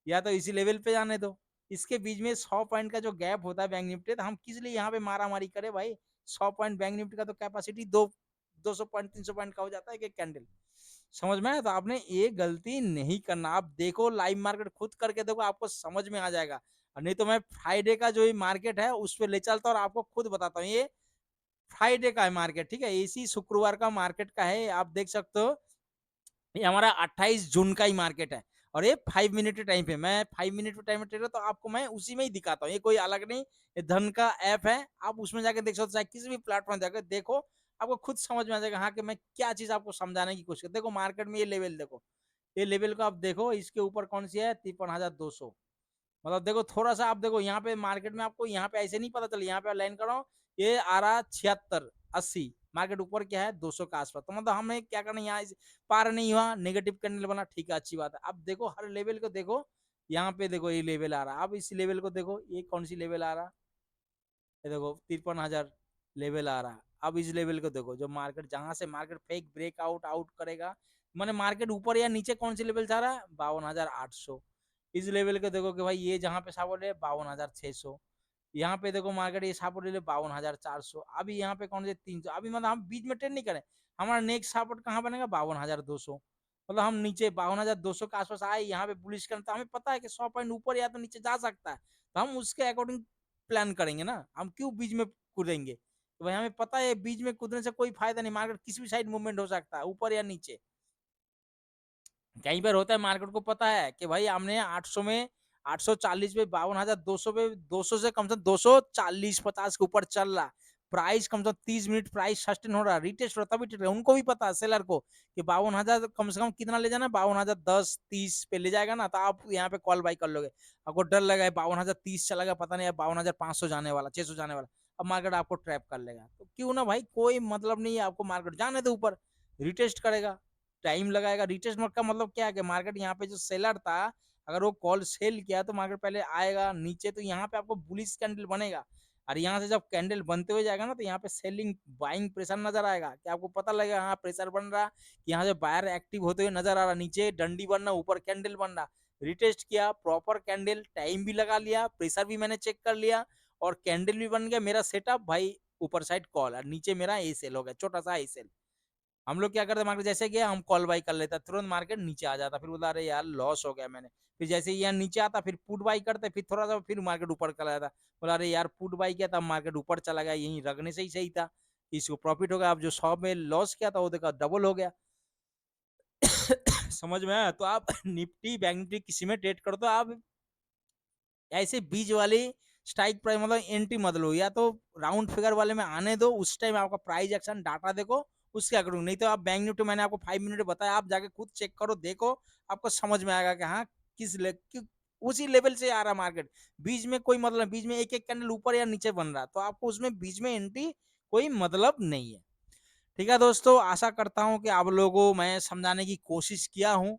या तो इसी लेवल पे जाने दो। इसके बीच में 100 पॉइंट का जो गैप होता है बैंक निफ्टी, तो हम किस लिए यहाँ पे मारामारी करें भाई। 100 पॉइंट बैंक निफ्टी का तो कैपेसिटी 200 पॉइंट 300 पॉइंट का हो जाता है एक कैंडल, समझ में आया। तो आपने ये गलती नहीं करना, आप देखो लाइव मार्केट खुद करके देखो, आपको समझ में आ जाएगा। और नहीं तो मैं फ्राइडे का जो ये मार्केट है उस पर ले चलता हूँ और आपको खुद बताता हूँ, ये फ्राइडे का है मार्केट, ठीक है, इसी शुक्रवार का मार्केट का है, आप देख सकते हो। ये हमारा 28 जून का ही मार्केट है, और ये 5 मिनट के टाइम पे, मैं 5 मिनट टाइम में ट्रेड, तो आपको मैं उसी में ही दिखाता हूँ, ये कोई अलग नहीं, ये धन का ऐप है, आप उसमें जाकर देख सकते हो, चाहे किसी भी प्लेटफॉर्म जाकर देखो, आपको खुद समझ में आ जाएगा हाँ कि मैं क्या चीज आपको समझाने की कोशिश कर। देखो मार्केट में ये लेवल देखो, ये लेवल को आप देखो, इसके ऊपर कौन सी है, 53,200, मतलब देखो थोड़ा सा आप देखो यहाँ पे मार्केट में, आपको यहाँ पे ऐसे नहीं पता चले, यहाँ पे लाइन करो, ये आ रहा 76-80, मार्केट ऊपर क्या है 200 के आसपास, तो मतलब हमें क्या करना, यहाँ पार नहीं हुआ, नेगेटिव कैंडल बना, ठीक है, अच्छी बात है। अब देखो हर लेवल को देखो, यहाँ पे देखो ये लेवल आ रहा, अब इस लेवल को देखो, ये कौन सी लेवल आ रहा, ये देखो 53,000 लेवल आ रहा। अब इस लेवल को देखो, जो मार्केट जहां से मार्केट फेक ब्रेकआउट आउट करेगा, मैंने मार्केट ऊपर या नीचे कौन सी लेवल जा रहा है, 52,800, इस लेवल को देखो कि भाई ये जहां पे सपोर्ट है 52,600, यहाँ पे देखो मार्केट ये सपोर्ट ले ले 52,400, अभी यहाँ पे कौन से 300, अभी मतलब हम बीच में ट्रेड नहीं करें, हमारा नेक्स्ट सपोर्ट कहाँ बनेगा 52,200, मतलब हम नीचे 52,200 के आसपास आए, यहाँ पे बुलिश करते, हमें पता है कि 100 पॉइंट ऊपर या तो नीचे जा सकता है, तो हम उसके अकॉर्डिंग प्लान करेंगे ना, हम क्यों बीच में कूदेंगे, तो भाई हमें पता है बीच में कूदने से कोई फायदा नहीं, मार्केट किसी भी साइड मूवमेंट हो सकता है, ऊपर या नीचे, कहीं पर होता है, मार्केट को पता है कि भाई हमने 800 में 840 पे 52,200 पे 200 से कम से कम 240-50 के ऊपर चल रहा, प्राइस कम से कम 30 मिनट प्राइस सस्टेन हो रहा, रिटेस्ट हो रहा, तभी ट्रेड, उनको भी पता है सेलर को कि 52,000 कम से कम कितना ले जाना, 52,010-30 पे ले जाएगा ना, तो आप यहाँ पे कॉल बाई कर लोगे। आपको डर लगा है 52,030 चला गया, पता नहीं 52,500 जाने वाला, 600 जाने वाला, अब मार्केट आपको ट्रैप कर लेगा, तो क्यों ना भाई, कोई मतलब नहीं है, आपको मार्केट जाने दो ऊपर, रिटेस्ट करेगा, टाइम लगाएगा, रिटेस्ट मोड का मतलब क्या है कि मार्केट यहाँ पे जो सेलर था, अगर वो कॉल सेल किया तो मार्केट पहले आएगा नीचे, तो यहाँ पे आपको बुलिश कैंडल बनेगा, और यहाँ से जब कैंडल बनते हुए जाएगा ना, तो यहाँ पे सेलिंग बाइंग प्रेशर नजर आएगा, कि आपको पता लगेगा हाँ प्रेशर बन रहा, यहाँ से बायर एक्टिव होते हुए नजर आ रहा, नीचे डंडी बनना, ऊपर कैंडल बन रहा, रिटेस्ट किया प्रॉपर कैंडल, टाइम भी लगा लिया, प्रेशर भी मैंने चेक कर लिया, और कैंडल भी बन गया मेरा सेटअप भाई, ऊपर साइड कॉल, और नीचे मेरा ए सेल हो गया, छोटा सा ए सेल। हम लोग क्या करते, मार्केट जैसे गया हम कॉल बाई कर लेता, तुरंत मार्केट नीचे आ जाता, फिर बोला अरे यार लॉस हो गया मैंने, फिर जैसे ही यहाँ नीचे आता फिर पुट बाई करते, फिर थोड़ा सा फिर मार्केट ऊपर चला जाता, बोला अरे यार पुट बाई किया था मार्केट ऊपर चला गया, यहीं रखने से ही सही था, इसको प्रॉफिट हो गया, अब जो 100 में लॉस किया था वो देखा डबल हो गया। समझ में आया। तो आप निफ्टी बैंक निफ्टी किसी में ट्रेड कर दो आप, ऐसे बीच वाली स्ट्राइक प्राइस मतलब एंट्री मत लो, या तो राउंड फिगर वाले में आने दो, उस टाइम आपका प्राइस एक्शन डाटा देखो, उसके अकॉर्डिंग, नहीं तो आप बैंक निफ्टी मैंने आपको 5 मिनट बताया, आप जाके खुद चेक करो देखो, आपको समझ में आएगा कि हाँ उसी लेवल से आ रहा मार्केट, बीच में कोई मतलब, बीच में एक एक कैंडल ऊपर या नीचे बन रहा, तो आपको उसमें बीच में एंट्री कोई मतलब नहीं है। ठीक है दोस्तों, आशा करता हूँ कि आप लोगों को मैं समझाने की कोशिश किया हूँ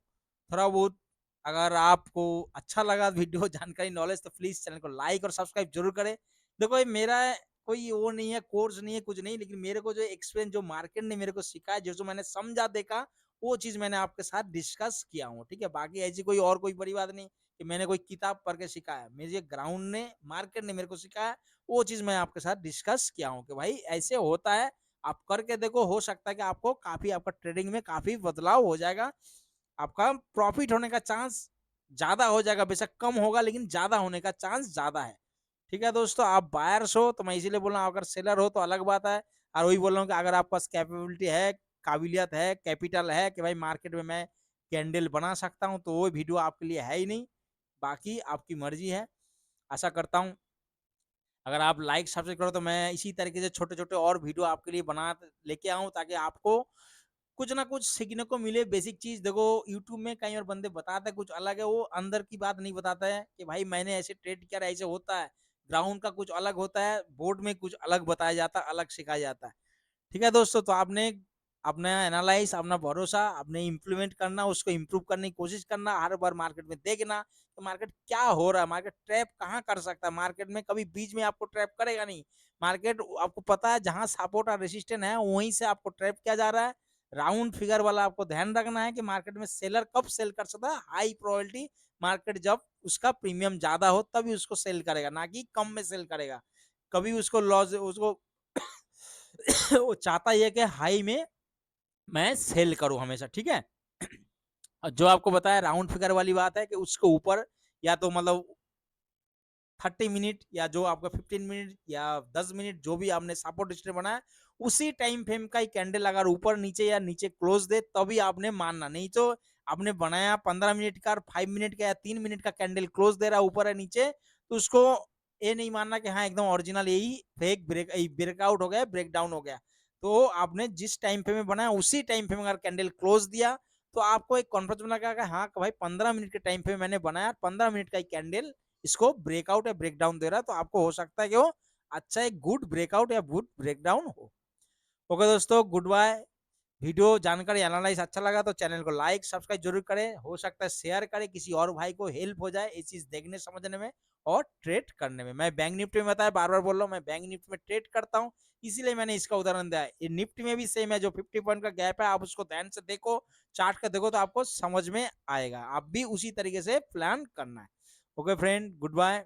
थोड़ा बहुत। अगर आपको अच्छा लगा वीडियो जानकारी नॉलेज, तो प्लीज चैनल को लाइक और सब्सक्राइब जरूर करें। देखो ये मेरा कोई वो नहीं है, कोर्स नहीं है, कुछ नहीं, लेकिन मेरे को जो एक्सपीरियंस जो मार्केट ने मेरे को सिखाया, जो मैंने समझा देखा, वो चीज मैंने आपके साथ डिस्कस किया हूँ। ठीक है, बाकी ऐसी कोई और कोई बड़ी बात नहीं कि मैंने कोई किताब पढ़ के सिखाया, मेरे ग्राउंड ने मार्केट ने मेरे को सिखाया, वो चीज मैं आपके साथ डिस्कस किया हूँ कि भाई ऐसे होता है, आप करके देखो, हो सकता है कि आपको काफी, आपका ट्रेडिंग में काफी बदलाव हो जाएगा, आपका प्रॉफिट होने का चांस ज्यादा हो जाएगा, बेशक कम होगा लेकिन ज्यादा होने का चांस ज्यादा है। ठीक है दोस्तों, आप बायर्स हो तो मैं इसीलिए बोल रहा हूँ, अगर सेलर हो तो अलग बात है, और वही बोल रहा हूँ कि अगर आपके पास कैपेबिलिटी है, काबिलियत है, कैपिटल है कि भाई मार्केट में मैं कैंडल बना सकता हूँ, तो वो वीडियो आपके लिए है ही नहीं, बाकी आपकी मर्जी है। आशा करता हूँ अगर आप लाइक सब्सक्राइब करो, तो मैं इसी तरीके से छोटे छोटे और वीडियो आपके लिए बना लेके आऊँ, ताकि आपको कुछ ना कुछ सीखने को मिले बेसिक चीज। देखो यूट्यूब में कई बार बंदे बताते हैं कुछ अलग है, वो अंदर की बात नहीं बताता है कि भाई मैंने ऐसे ट्रेड किया, ऐसे होता है। ग्राउंड का कुछ अलग होता है, बोर्ड में कुछ अलग बताया जाता है, अलग सिखाया जाता है। ठीक है दोस्तों, तो आपने अपना एनालाइज, अपना भरोसा, अपने इम्प्लीमेंट करना, उसको इम्प्रूव करने की कोशिश करना, हर बार मार्केट में देखना कि मार्केट क्या हो रहा है, मार्केट ट्रैप कहाँ कर सकता है। मार्केट में कभी बीच में आपको ट्रैप करेगा नहीं। मार्केट आपको पता है जहां सपोर्ट और रेसिस्टेंट है वहीं से आपको ट्रैप किया जा रहा है। राउंड फिगर वाला आपको ध्यान रखना है कि मार्केट में सेलर कब सेल कर सकता है, हाई प्रोबेबिलिटी मार्केट जब उसका प्रीमियम ज्यादा हो तभी उसको सेल करेगा, ना कि कम में सेल करेगा। कभी उसको लॉस, उसको वो चाहता ही है कि हाई में मैं सेल करूं हमेशा, ठीक है। और जो आपको बताया राउंड फिगर वाली बात है कि उसके ऊपर या तो मतलब 30 मिनट या जो आपका 15 मिनट या 10 मिनट जो भी आपने सपोर्ट स्टेप बनाया, उसी टाइम फ्रेम का ही कैंडल अगर ऊपर नीचे या नीचे क्लोज दे तभी आपने मानना। नहीं तो आपने बनाया 15 मिनट का, 5 मिनट का या 3 मिनट का कैंडल क्लोज दे रहा है ऊपर है नीचे, तो उसको ये नहीं मानना कि हाँ एकदम ओरिजिनल यही फेक ब्रेकआउट हो गया, ब्रेकडाउन हो गया। तो आपने जिस टाइम फ्रेम में बनाया उसी टाइम फ्रेम में अगर कैंडल क्लोज दिया तो आपको एक कॉन्फिडेंस बना कि हाँ भाई 15 मिनट के टाइम फ्रेम मैंने बनाया, 15 मिनट का कैंडल इसको ब्रेकआउट या ब्रेकडाउन दे रहा है, तो आपको हो सकता है कि वो अच्छा एक गुड ब्रेकआउट या गुड ब्रेकडाउन हो। ओके दोस्तों, गुड बाय। वीडियो जानकारी एनालाइज अच्छा लगा तो चैनल को लाइक सब्सक्राइब जरूर करें, हो सकता है शेयर करें, किसी और भाई को हेल्प हो जाए ये चीज देखने समझने में और ट्रेड करने में। मैं बैंक निफ्टी में बताया, बार बार बोल रहा हूँ, मैं बैंक निफ्टी में ट्रेड करता हूँ, इसीलिए मैंने इसका उदाहरण दिया है। ये निफ्टी में भी सेम है, जो 50 पॉइंट का गैप है आप उसको ध्यान से देखो, चार्ट का देखो तो आपको समझ में आएगा। आप भी उसी तरीके से प्लान करना है। Okay friend, good bye.